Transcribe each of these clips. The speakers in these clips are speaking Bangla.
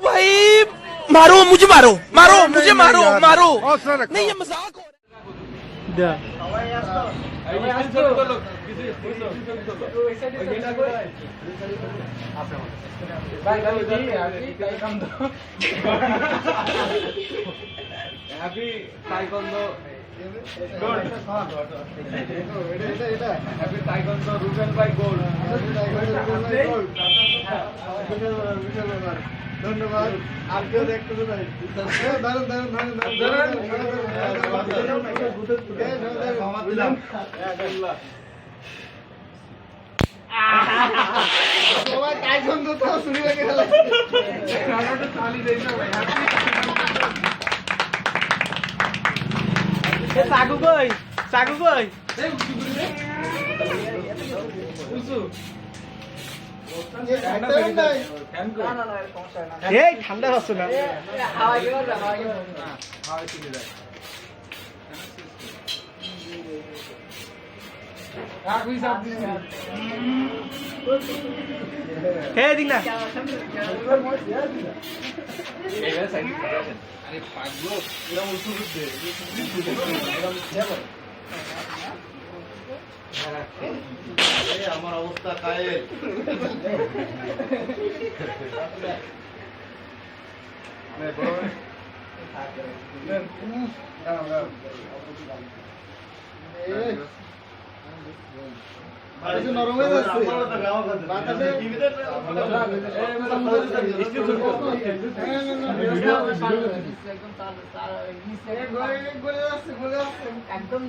भाई मारो मुझे, मारो मारो मुझे, मारो मारो, नहीं ये मजाक हो रहा ধন্যবাদ। আর কেউ দেখতে পাই দারুন দারুন দারুন দারুন সবাই টাইকন্দ তো শুরু হয়ে গেল। सागु कई ঠান্ডা হচ্ছে না দিক না আমার অবস্থা কায়েল। নরম হয়ে যাচ্ছে একদম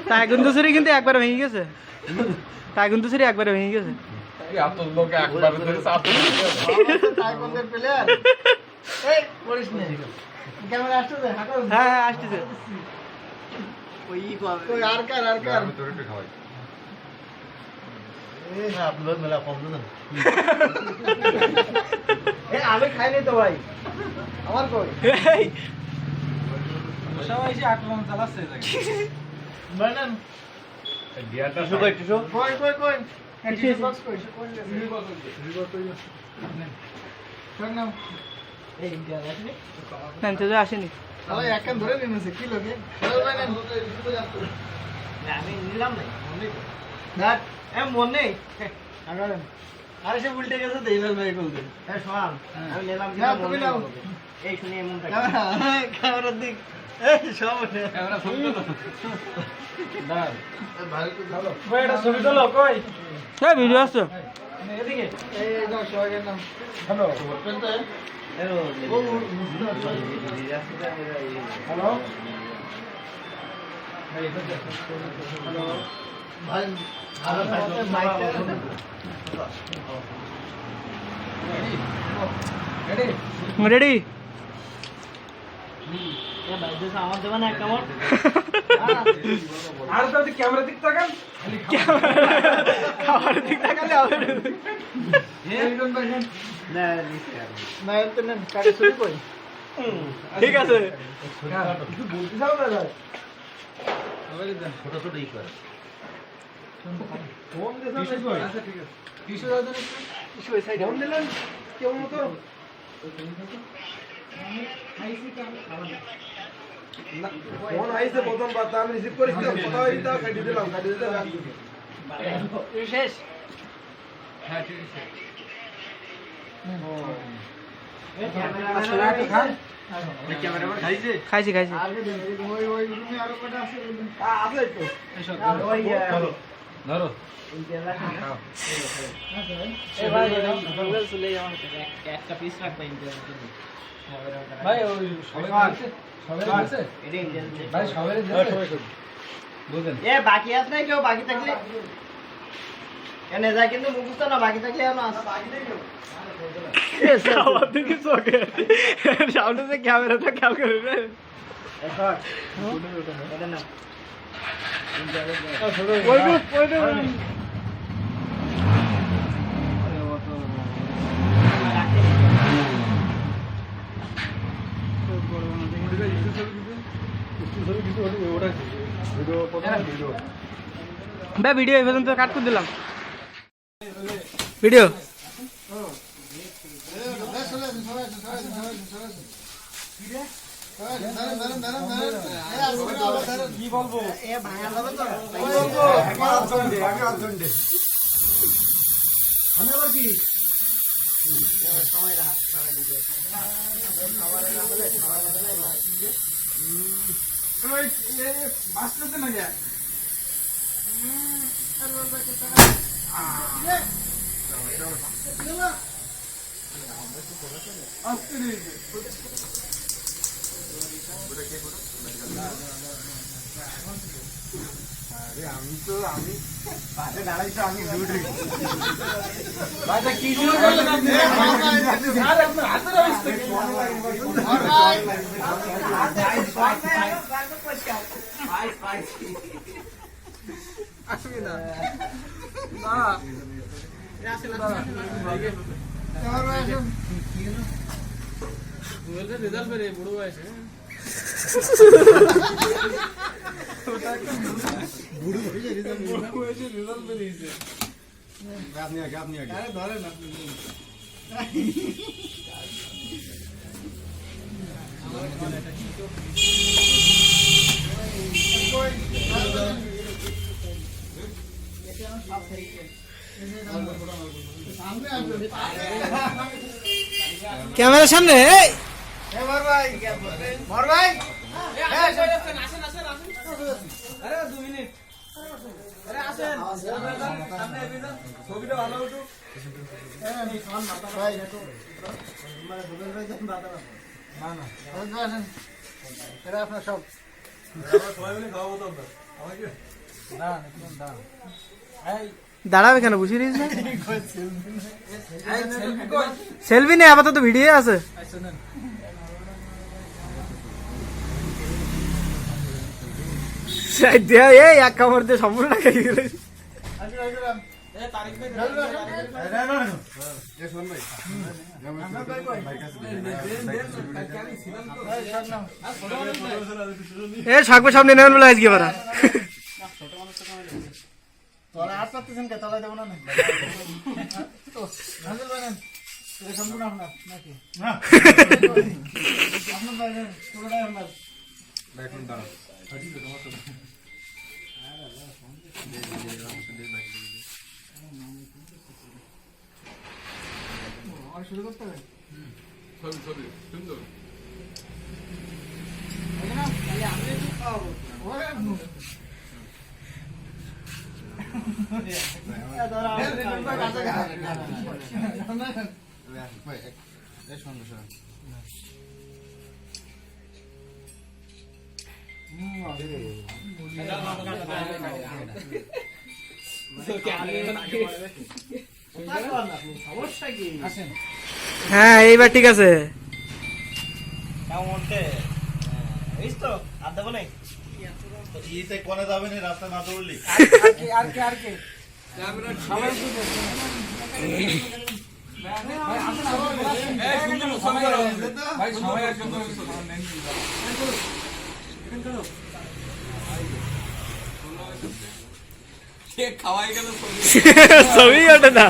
টাইকুন্দুসুরি কিন্তু একবার ভেঙে গেছে, টাইকুন্দুসুরি একবার ভেঙে গেছে। হ্যাঁ আসতেছে আমি খাইনি তো ভাই, আমার কই সবাই এসে আক্রমণ চালাচ্ছে বানান টিস্যু কই টিস্যু কই কই কই টিস্যু বক্স কই কই না এই ইন্ডিয়া আসেনি না তো আসেনি আরে একখান ধরে নিয়েছে কি লাগে চল ভাই না আমি নিলাম না না এ মন নেই আগালেন আরে সে উল্টে গেছে দেইবার ভাই কল দে এ শোন আমি নিলাম না তুমি নাও এই শুনি এমনটা ক্যামেরা দিক এই সব ক্যামেরা ছবি তোলো দাঁড় ভাই তো ধরো ভাই এটা ছবি তোলো কই এই ভিডিও আসছে এদিকে এই না সোয়াগের নাম হ্যালো পেনতে হ্যালো হ্যালো হ্যালো ভাই রেডি আমার দেবা না কেমন আর তো ক্যামেরা দিক তাকান, ক্যামেরা দিক তাকালে হবে না না তো না কাটে শুরু কই ঠিক আছে কিছু বলতে চাও না ভাই আমাকে দেন ছোট ছোট ই করে ফোন দেন আচ্ছা ঠিক আছে টিস্যু দাও দেন টিস্যু এই সাইডে ফোন দিলেন কেমন মতো খাইছি কাম খাওয়া না ফোন আইছে প্রথমবার তো আমি রিসিভ করেছি কথা হইতা কাটি দিলাম শেষ হ্যাঁ ঠিক আছে এই ক্যামেরা তো খান এই ক্যামেরা पर খাইছে খাইছি খাইছি আগে দেন ওই ওই রুমে আরো কটা আছে আছে তো এসব ধরো ধরো ইন্টারনেট খাও এই ভাই বললে চলে যাও একটা পিস রাখবা ইন্টারনেট ভাই ওই সবাই আছে ভাই সবাই বুঝেন এ বাকি আছে না কেউ বাকি থাকলে এনে যা কিন্তু মুখস্থ না বাকি থাকলে এখনো আছে বাকি নেই কেউ আমার দিকে চোখে সামনে যে ক্যামেরাটা খেয়াল করে রে এটা না ভাই ভিডিও এই পর্যন্ত কাট করে দিলাম ভিডিও কি বলবো এ ভাঙা যাবে তো আমি আবার কি সময়টা বাঁচতে না যায় আমি পাশে দাঁড়াইছো আমি দূরে কি শুরু করলেন আপনি আর আপনার হাতের অবস্থা কি আসবে না রেজাল্ট বেড়ে বড় আছে ক্যামেরার সামনে ছবিটা ভালো উঠুক আপনার সব দাঁড়াবে কেন বুঝিয়ে দিস না সেলফি নেই আপাতত ভিডিও আছে এই এক কামড় দিয়ে সম্পূর্ণ খেয়ে গেল এ সাকবে সামনে নেবেন বলে আজকে বারা তোরা আর পাচ্ছেন কে তলায় দেবো না সম্পূর্ণ আপনার নাকি আপনার পুরোটাই আপনার শুরু করতে হবে সুন্দর হ্যাঁ এইবার ঠিক আছে কোনে যাবে না রাস্তা না দৌড়লি ছবি ওঠে না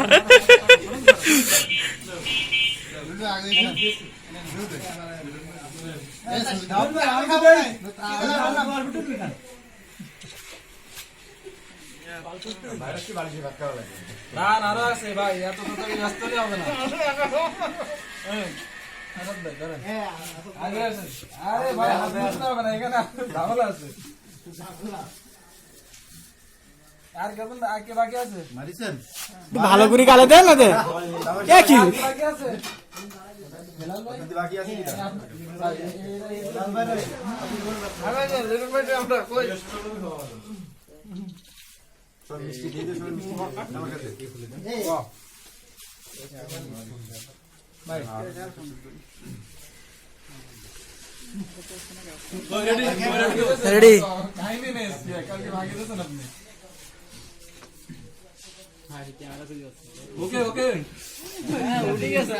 আরো আছে ভাই এত তাড়াতাড়ি ব্যস্ত হলে হবে না আরে ভাই হবে না এখানে ঝামেলা আছে আর কেমন আর কে বাকি আছে মারিছেন ভালো করে গালে দেন না দে কি বাকি বাকি আছে রেডি ওকে ওকে উঠে গেছে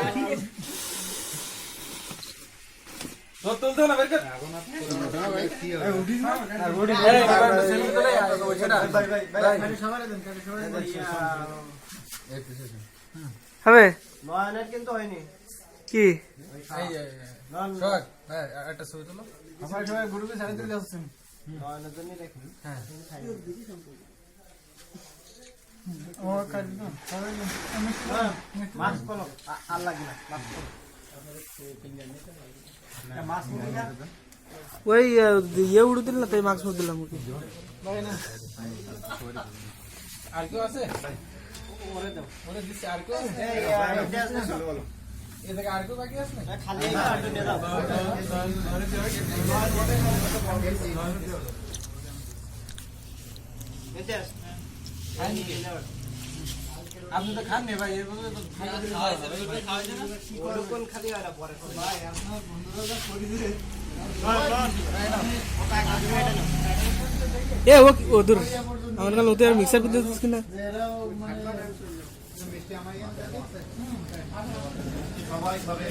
হবে নয়নের কিন্তু হয়নি কি একটা ছবি তোলো নয়নের জন্যই দেখি মাছ কলো আর লাগবে না মাছ মুখে না ওই ইয়ে উড়ুদিল না তাই মাস্ক দিলাম ওকে আর কেউ আছে ওরে দাও ওরে দিছে আর কেউ আছে এদিকে আর কেউ বাকি আছে না খালি আর নিয়ে দাও এটা আপনি তো খান নি ভাই এর বদলে তো কোন খালি আর পরে ভাই আপনার বন্ধুরা করে দিলে এ ও দূর আমার কাছে ওতে আর মিক্সার করতে দিস কিনা সবাই খাবে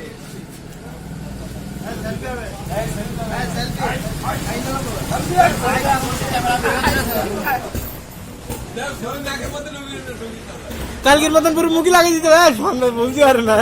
কালকের মতন পুরো মুখি লাগিয়ে দিতে হবে সামনে বলতে পারে না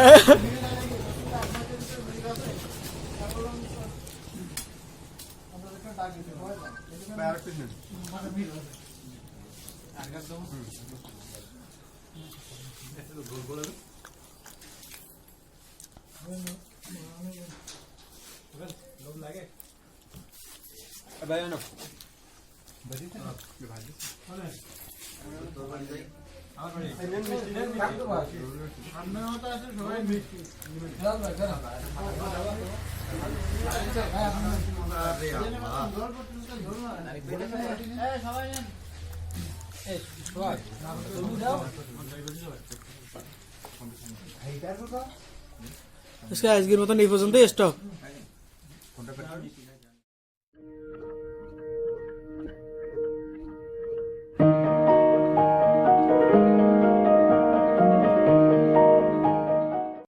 আজকের মতন এই পর্যন্ত স্টপ